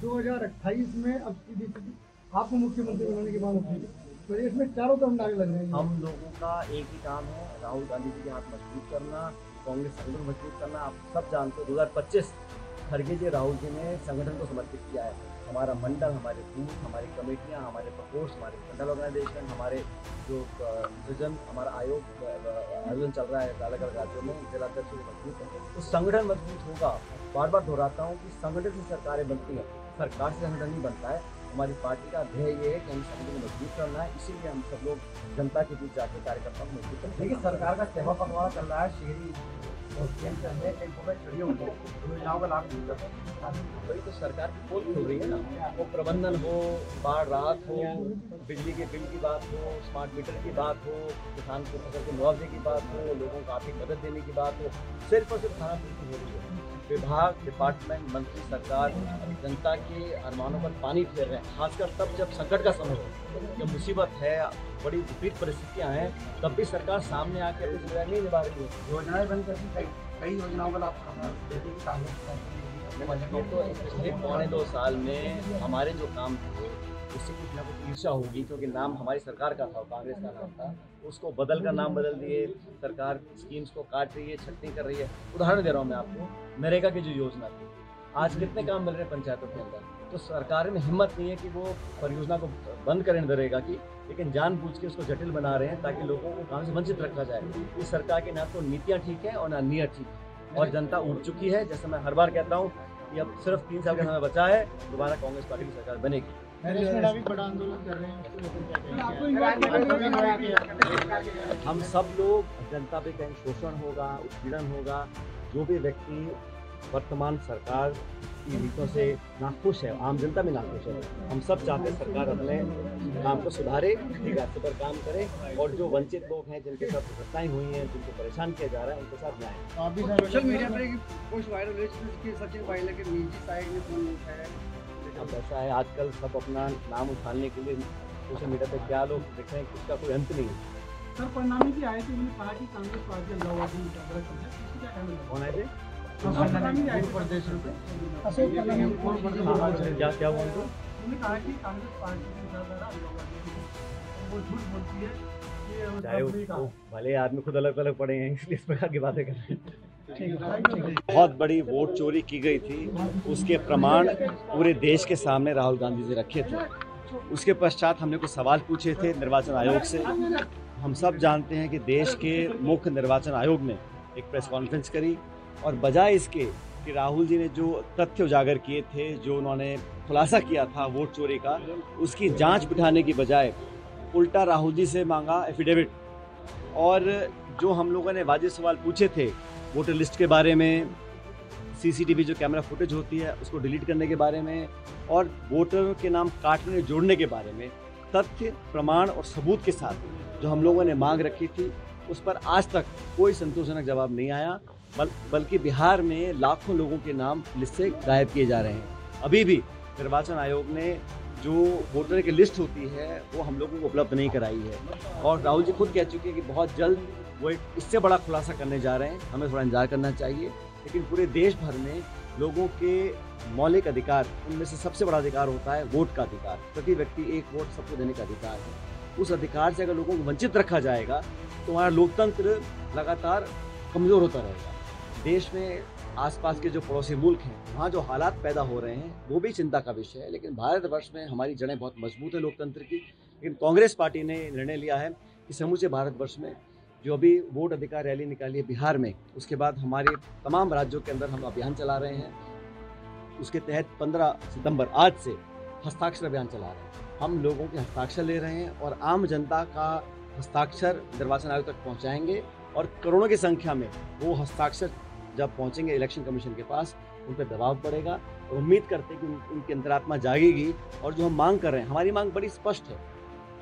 2028 में अब की बीजेपी आपको मुख्यमंत्री बनाने की मांग उठी है। प्रदेश में चारों तरफ नारे लग रहे हैं। हम लोगों का एक ही काम है, राहुल गांधी जी के हाथ मजबूत करना, कांग्रेस संगठन मजबूत करना। आप सब जानते हो 2025 खड़गे जी राहुल जी ने संगठन को समर्पित किया है। हमारा मंडल, हमारे बूथ, हमारी कमेटियां, हमारे प्रकोष्ठ, हमारे मंडल ऑर्गेनाइजेशन, हमारे जो विजन, हमारा आयोजन चल रहा है अलग अलग राज्यों में, जिलाध्यक्ष मजबूत है। तो संगठन मजबूत होगा। बार बार दोहराता हूँ कि संगठन से सरकारें बनती हैं, सरकार से संगठन नहीं बनता है। हमारी पार्टी का ध्येय ये है कि हम संगठन को मजबूत करना है, इसीलिए हम सब लोग जनता के बीच जाकर कार्यकर्ताओं को मजबूत करते हैं। देखिए, सरकार का सेवा पखवाड़ा चल रहा है, शहरी योजनाओं का लाभ मिलता है। वही तो सरकार की पोल खुल रही है ना। वो प्रबंधन हो, बाढ़ राहत हो, बिजली के बिल की बात हो, स्मार्ट मीटर की बात हो, किसान को फसल के मुआवजे की बात हो, लोगों को आर्थिक मदद देने की बात हो, सिर्फ और सिर्फ खाना पूर्ति हो रही है। विभाग, डिपार्टमेंट, मंत्री, सरकार जनता के अरमानों पर पानी फेर रहे हैं, खासकर तब जब संकट का समय हो, जब मुसीबत है, बड़ी विपरीत परिस्थितियां हैं, तब भी सरकार सामने आके अपनी जिम्मेदारी नहीं निभा रही है। योजनाएं बंद करती, कई योजनाओं का लाभ देती है कांग्रेस। तो पिछले 2.25 साल में हमारे जो काम थे उससे कुछ ना कुछ ईर्ष्या होगी, क्योंकि नाम हमारी सरकार का था, कांग्रेस का नाम था, उसको बदल कर नाम बदल दिए। सरकार स्कीम्स को काट रही है, छटनी कर रही है। उदाहरण दे रहा हूँ मैं आपको, नरेगा की जो योजना थी, आज कितने काम मिल रहे हैं पंचायतों के अंदर। तो सरकार में हिम्मत नहीं है कि वो परियोजना को बंद करें नरेगा की, लेकिन जानबूझ के उसको जटिल बना रहे हैं ताकि लोगों को काम से वंचित रखा जाए। इस सरकार की ना तो नीतियाँ ठीक है और ना नीयत ठीक है, और जनता उठ चुकी है। जैसे मैं हर बार कहता हूँ कि अब सिर्फ 3 साल का समय बचा है, दोबारा कांग्रेस पार्टी की सरकार बनेगी। बड़ा आंदोलन कर रहे हैं। हम सब लोग, जनता पे कहीं शोषण होगा, उत्पीड़न होगा, जो भी व्यक्ति वर्तमान सरकार की नीतियों से नाखुश है, आम जनता में नाखुश है, हम सब चाहते हैं सरकार अपने काम को सुधारे, ठीक रास्ते पर काम करे, और जो वंचित लोग हैं, जिनके साथ घटनाएं हुई हैं, जिनको परेशान किया जा रहा है, उनके साथ न्याय। सोशल मीडिया पर एक पोस्ट वायरल हुई जिसकी सचिन पायलट के निजी साइट में फोन उठाया। अब ऐसा है, आजकल सब अपना नाम उछालने के लिए सोशल मीडिया पे क्या लोग देख रहे हैं, उसका कोई अंत नहीं है। सर, परिणामी की आए थे, उन्होंने कहा कि कांग्रेस पार्टी कौन है थे? क्या हुआ उनको? उन्होंने कहा कि कांग्रेस पार्टी वो झूठ बोलती है, चाहे वो भले आदमी खुद अलग अलग पड़े हैं, इसलिए इस प्रकार की बातें कर रहे हैं। बहुत बड़ी वोट चोरी की गई थी, उसके प्रमाण पूरे देश के सामने राहुल गांधी जी रखे थे। उसके पश्चात हमने कुछ सवाल पूछे थे निर्वाचन आयोग से। हम सब जानते हैं कि देश के मुख्य निर्वाचन आयोग ने एक प्रेस कॉन्फ्रेंस करी, और बजाय इसके कि राहुल जी ने जो तथ्य उजागर किए थे, जो उन्होंने खुलासा किया था वोट चोरी का, उसकी जांच बिठाने की बजाय उल्टा राहुल जी से मांगा एफिडेविट। और जो हम लोगों ने वाजिब सवाल पूछे थे वोटर लिस्ट के बारे में, सीसीटीवी जो कैमरा फुटेज होती है उसको डिलीट करने के बारे में, और वोटर के नाम काटने जोड़ने के बारे में, तथ्य, प्रमाण और सबूत के साथ जो हम लोगों ने मांग रखी थी, उस पर आज तक कोई संतोषजनक जवाब नहीं आया। बल्कि बिहार में लाखों लोगों के नाम लिस्ट से गायब किए जा रहे हैं। अभी भी निर्वाचन आयोग ने जो वोटर की लिस्ट होती है वो हम लोगों को उपलब्ध नहीं कराई है, और राहुल जी खुद कह चुके हैं कि बहुत जल्द वो एक इससे बड़ा खुलासा करने जा रहे हैं। हमें थोड़ा इंतजार करना चाहिए, लेकिन पूरे देश भर में लोगों के मौलिक अधिकार, उनमें से सबसे बड़ा अधिकार होता है वोट का अधिकार। प्रति व्यक्ति एक वोट सबको देने का अधिकार है। उस अधिकार से अगर लोगों को वंचित रखा जाएगा तो हमारा लोकतंत्र लगातार कमज़ोर होता रहेगा। देश में आसपास के जो पड़ोसी मुल्क हैं, वहाँ जो हालात पैदा हो रहे हैं वो भी चिंता का विषय है, लेकिन भारतवर्ष में हमारी जड़ें बहुत मजबूत है लोकतंत्र की। लेकिन कांग्रेस पार्टी ने निर्णय लिया है कि समूचे भारतवर्ष में जो अभी वोट अधिकार रैली निकाली है बिहार में, उसके बाद हमारे तमाम राज्यों के अंदर हम अभियान चला रहे हैं। उसके तहत 15 सितंबर आज से हस्ताक्षर अभियान चला रहे हैं। हम लोगों के हस्ताक्षर ले रहे हैं और आम जनता का हस्ताक्षर निर्वाचन आयोग तक पहुँचाएंगे, और करोड़ों की संख्या में वो हस्ताक्षर जब पहुंचेंगे इलेक्शन कमीशन के पास, उन पर दबाव पड़ेगा। और उम्मीद करते हैं कि उनकी अंतरात्मा जागेगी, और जो हम मांग कर रहे हैं, हमारी मांग बड़ी स्पष्ट है।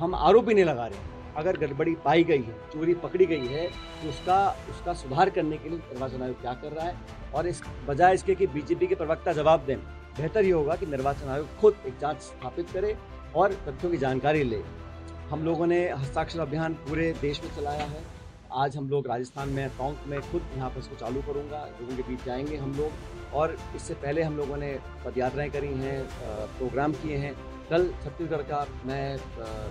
हम आरोप ही नहीं लगा रहे हैं। अगर गड़बड़ी पाई गई है, चोरी पकड़ी गई है, तो उसका सुधार करने के लिए निर्वाचन आयोग क्या कर रहा है, और इस बजाय इसके कि बीजेपी के प्रवक्ता जवाब दें, बेहतर ये होगा कि निर्वाचन आयोग खुद एक जाँच स्थापित करे और तथ्यों की जानकारी ले। हम लोगों ने हस्ताक्षर अभियान पूरे देश में चलाया है। आज हम लोग राजस्थान में टोंक में खुद यहाँ पर इसको चालू करूँगा, लोगों के बीच जाएंगे हम लोग। और इससे पहले हम लोगों ने पदयात्राएँ करी हैं, प्रोग्राम किए हैं। कल छत्तीसगढ़ का मैं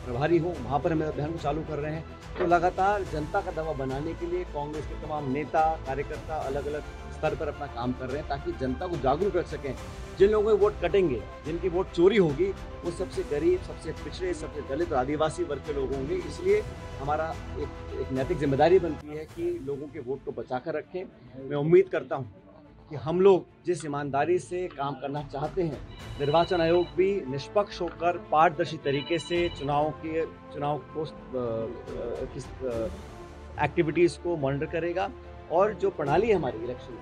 प्रभारी हूँ, वहाँ पर हम अभियान को चालू कर रहे हैं। तो लगातार जनता का दबाव बनाने के लिए कांग्रेस के तमाम नेता कार्यकर्ता अलग अलग स्तर पर अपना काम कर रहे हैं, ताकि जनता को जागरूक रख सकें। जिन लोगों के वोट कटेंगे, जिनकी वोट चोरी होगी, वो सबसे गरीब, सबसे पिछड़े, सबसे दलित और आदिवासी वर्ग के लोग होंगे। इसलिए हमारा एक नैतिक जिम्मेदारी बनती है कि लोगों के वोट को बचा कर रखें। मैं उम्मीद करता हूँ कि हम लोग जिस ईमानदारी से काम करना चाहते हैं, निर्वाचन आयोग भी निष्पक्ष होकर पारदर्शी तरीके से चुनाव को एक्टिविटीज़ को मॉनिटर करेगा। और जो प्रणाली है हमारी इलेक्शन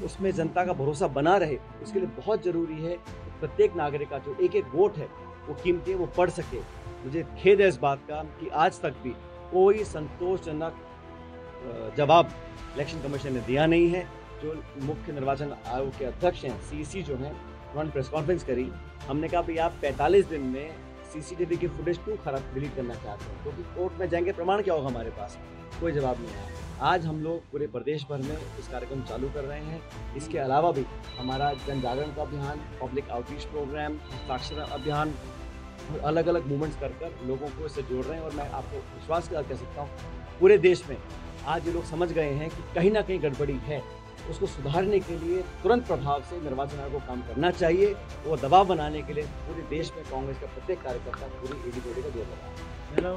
उसमें जनता का भरोसा बना रहे, उसके लिए बहुत ज़रूरी है कि प्रत्येक नागरिक का जो एक एक वोट है वो कीमती है, वो पढ़ सके। मुझे खेद है इस बात का कि आज तक भी कोई संतोषजनक जवाब इलेक्शन कमीशन ने दिया नहीं है। जो मुख्य निर्वाचन आयोग के अध्यक्ष हैं, सीसी जो हैं, उन्होंने प्रेस कॉन्फ्रेंस करी। हमने कहा भाई आप 45 दिन में सीसीटीवी की फुटेज क्यों खराब डिलीट करना चाहते हैं, क्योंकि कोर्ट में जाएंगे, प्रमाण क्या होगा हमारे पास? कोई जवाब नहीं आया। आज हम लोग पूरे प्रदेश भर में इस कार्यक्रम चालू कर रहे हैं। इसके अलावा भी हमारा जन जागरण का अभियान, पब्लिक आउटरीच प्रोग्राम, साक्षरता अभियान, अलग अलग मूवमेंट्स कर लोगों को इससे जोड़ रहे हैं। और मैं आपको विश्वास के साथ कह सकता हूँ, पूरे देश में आज ये लोग समझ गए हैं कि कहीं ना कहीं गड़बड़ी है। उसको सुधारने के लिए तुरंत प्रभाव से निर्वाचन आयोग को काम करना चाहिए। वो दबाव बनाने के लिए पूरे देश में कांग्रेस का प्रत्येक कार्यकर्ता पूरी एडीटोरी का जोर लगा है।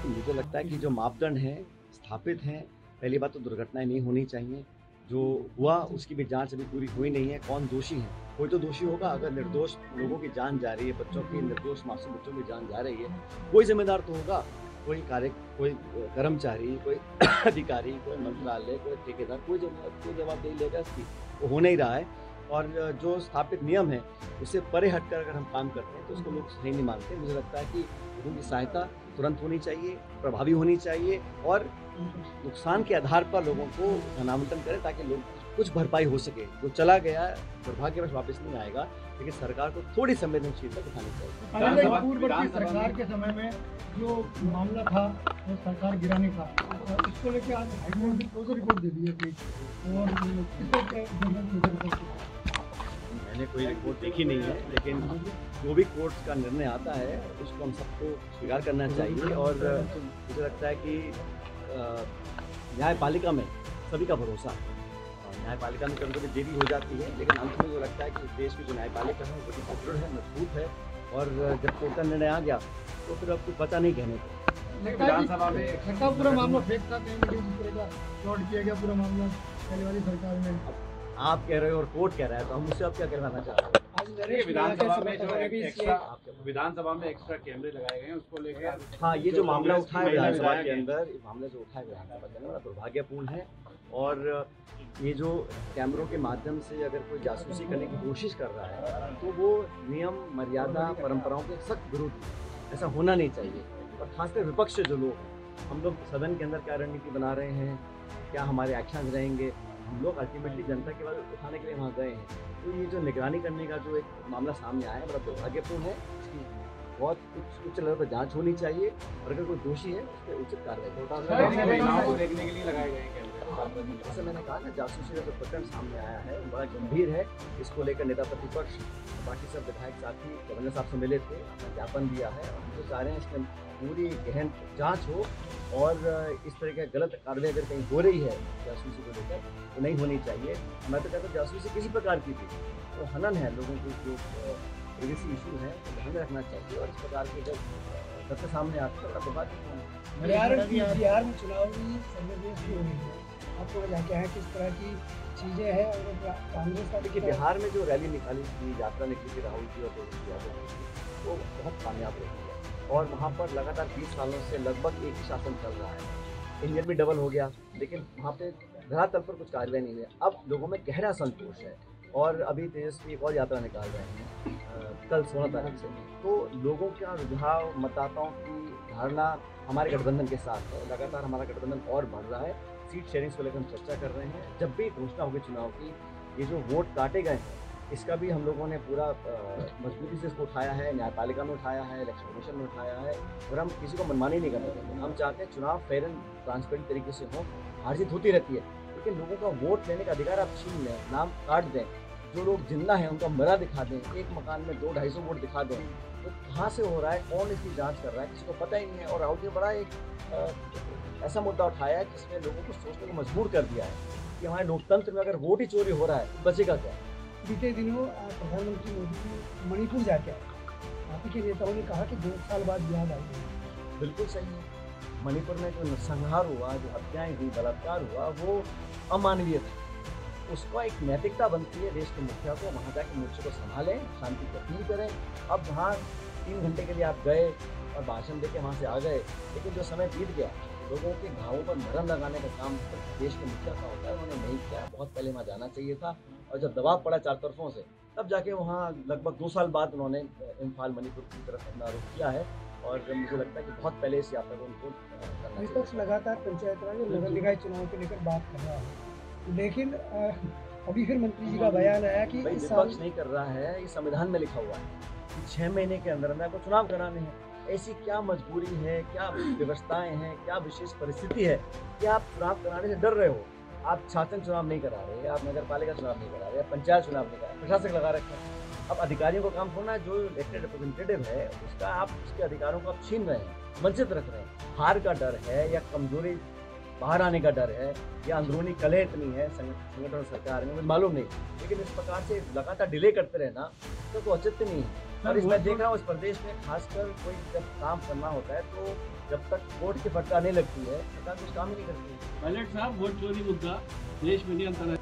मुझे लगता है कि जो मापदंड हैं स्थापित हैं। पहली बात तो दुर्घटनाएं नहीं होनी चाहिए। जो हुआ उसकी भी जांच अभी पूरी हुई नहीं है। कौन दोषी है? कोई तो दोषी होगा। अगर निर्दोष लोगों की जान जा रही है, बच्चों की, निर्दोष मासूम बच्चों की जान जा रही है, कोई जिम्मेदार तो होगा। कोई कर्मचारी, कोई अधिकारी, कोई मंत्रालय, कोई ठेकेदार, कोई जवाबदेही लेगा इसकी। वो हो नहीं रहा है। और जो स्थापित नियम है उससे परे हटकर अगर हम काम करते हैं तो उसको लोग सही नहीं मानते। मुझे लगता है कि उनकी सहायता तुरंत होनी चाहिए, प्रभावी होनी चाहिए और नुकसान के आधार पर लोगों को धनावंतन करें, ताकि लोग कुछ भरपाई हो सके। जो चला गया दुर्भाग्यवश वापस नहीं आएगा, लेकिन सरकार को थोड़ी संवेदनशीलता दिखानी चाहिए। पूर्ववर्ती सरकार के समय में जो मामला था वो सरकार गिराने का, इसको लेकर आज हाईकोर्ट ने क्लोजर रिपोर्ट दे दी है। और मैंने कोई रिपोर्ट देखी नहीं है, लेकिन जो भी कोर्ट का निर्णय आता है उसको हम सबको स्वीकार करना चाहिए। और मुझे लगता है कि न्यायपालिका में सभी का भरोसा है। न्यायपालिका में कभी कभी देरी हो जाती है, लेकिन अंत में मुझे लगता है कि देश की जो न्यायपालिका है वो बड़ी सुदृढ़ है, मजबूत है। और जब कोर्ट का निर्णय आ गया तो फिर अब कुछ बचा नहीं कहने को। विधानसभा में पूरा मामला फेक था, कहीं ना कहीं जिस तरह का फ्रॉड किया गया पूरा मामला पहले वाली सरकार में। आप कह रहे हो और कोर्ट कह रहा है, तो हम उससे अब क्या कहना चाहते हैं? विधानसभा में एक्स्ट्रा कैमरे लगाए गए हैं, उसको लेकर हाँ, ये जो मामला उठा है विधानसभा के अंदर, मामला जो उठा है विधानसभा के अंदर दुर्भाग्यपूर्ण है। और ये जो कैमरों के माध्यम से अगर कोई जासूसी करने की कोशिश कर रहा है तो वो नियम, मर्यादा, परंपराओं के सख्त विरुद्ध है। ऐसा होना नहीं चाहिए। और खासकर विपक्ष से जो लोग, हम लोग सदन के अंदर क्या रणनीति बना रहे हैं, क्या हमारे एक्शन रहेंगे, हम लोग अल्टीमेटली जनता के बाद उठाने के लिए वहाँ गए हैं। तो ये जो निगरानी करने का जो एक मामला सामने आया है बड़ा दुर्भाग्यपूर्ण है। इसकी बहुत उच्च लेवल पर जांच होनी चाहिए और अगर कोई दोषी है उस पर उचित कार्रवाई देखने के लिए लगाए गए हैं। जैसे मैंने कहा ना, जासूसी का जो प्रकरण सामने आया है बड़ा गंभीर है। इसको लेकर नेता प्रतिपक्ष, बाकी सब विधायक साथी गवर्नर साहब से मिले थे, अपना ज्ञापन दिया है। और हम तो चाह रहे हैं इसमें पूरी गहन जांच हो और इस तरह की गलत कार्रवाई अगर कहीं हो रही है जासूसी को लेकर तो नहीं होनी चाहिए। मैं तो कहता हूँ जासूसी किसी प्रकार की भी तो हनन है, लोगों को जो प्रिवेसी इशू है तो ध्यान में रखना चाहिए। और इस प्रकार के जब सत्य सामने आते हैं तो बात बिहार में चुनावी सर्वेक्षण भी होनी है। आपको क्या है, किस तरह की चीज़ें हैं? और कांग्रेस का देखिए, बिहार में जो रैली निकाली थी, यात्रा निकली थी राहुल जी और तेजस्वी यादव जी, वो बहुत कामयाब रही है। और वहाँ पर लगातार 20 सालों से लगभग एक ही शासन चल रहा है। इंजन भी डबल हो गया, लेकिन वहाँ पे धरातल पर कुछ कार्रवाई नहीं हुई। अब लोगों में गहरा संतोष है। और अभी तेजस्वी एक और यात्रा निकाल रहे हैं कल 16 तारीख से। तो लोगों का रुझाव, मतदाताओं की धारणा हमारे गठबंधन के साथ है। लगातार हमारा गठबंधन और बढ़ रहा है। सीट शेयरिंग को लेकर हम चर्चा कर रहे हैं। जब भी घोषणा होगी चुनाव की, ये जो वोट काटे गए हैं इसका भी हम लोगों ने पूरा मजबूती से इसको उठाया है, न्यायपालिका में उठाया है, इलेक्शन कमीशन में उठाया है, और हम किसी को मनमानी नहीं करने देंगे। हम चाहते हैं चुनाव फेयर एंड ट्रांसपेरेंट तरीके से हो। हार जीत होती रहती है, लेकिन लोगों का वोट लेने का अधिकार आप छीन लें, नाम काट दें, जो लोग जिंदा हैं उनका मरा दिखा दें, एक मकान में 200-250 वोट दिखा दें, तो कहाँ से हो रहा है, कौन इसकी जांच कर रहा है, किसी को पता ही नहीं है। और राहुल जी बड़ा एक ऐसा मुद्दा उठाया है जिसमें लोगों को सोचने को मजबूर कर दिया है कि हमारे लोकतंत्र में अगर वोट ही चोरी हो रहा है तो बचेगा क्या। बीते दिनों प्रधानमंत्री मोदी मणिपुर जाके आए, आप ही के नेताओं ने कहा कि 2 साल बाद याद आई। बिल्कुल सही है। मणिपुर में जो नरसंहार हुआ, जो हत्याएं हुई, बलात्कार हुआ, वो अमानवीय था। उसका एक नैतिकता बनती है देश के मुखिया को वहाँ जाके मोर्चे को संभालें, शांति की अपील करें। अब वहाँ 3 घंटे के लिए आप गए और भाषण देके वहाँ से आ गए, लेकिन जो समय बीत गया, लोगों के घावों पर मरहम लगाने का काम देश के मुखिया का होता है, उन्होंने नहीं किया। बहुत पहले वहाँ जाना चाहिए था, और जब दबाव पड़ा 4 तरफों से, तब जाके वहाँ लगभग 2 साल बाद उन्होंने इम्फाल मणिपुर की तरफ अपना रुख किया है। और मुझे लगता है कि बहुत पहले इस यात्रा को उनको करना चाहिए। विपक्ष लगातार पंचायत राज और नगर निकाय चुनाव को लेकर बात कर रहा है, लेकिन अभी फिर मंत्री जी का बयान आया कि भाई इस साल विपक्ष नहीं कर रहा है, ये संविधान में लिखा हुआ है कि 6 महीने के अंदर आपको चुनाव कराने हैं। ऐसी क्या मजबूरी है, क्या व्यवस्थाएं हैं, क्या विशेष परिस्थिति है कि आप चुनाव कराने से डर रहे हो। आप शासन चुनाव नहीं करा रहे, आप नगर पालिका चुनाव नहीं करा रहे, आप पंचायत चुनाव नहीं करा रहे, प्रशासक लगा रखे हैं। अब अधिकारियों का काम थोड़ा है, जो इलेक्टेड रिप्रेजेंटेटिव है उसका आप उसके अधिकारों को आप छीन रहे हैं, वंचित रख रहे हैं। हार का डर है, या कमजोरी बाहर आने का डर है, या अंदरूनी कलह इतनी है संगठन और सरकार में, मुझे मालूम नहीं। लेकिन इस प्रकार से लगातार डिले करते रहना तो औचित्य नहीं है। और इसमें देख रहा हूँ इस प्रदेश में खासकर कोई जब काम करना होता है तो जब तक कोर्ट की फटकार नहीं लगती है सरकार कुछ काम ही नहीं करती है। पायलट साहब, वोट चोरी मुद्दा देश में नहीं, अंतर्राष्ट्रीय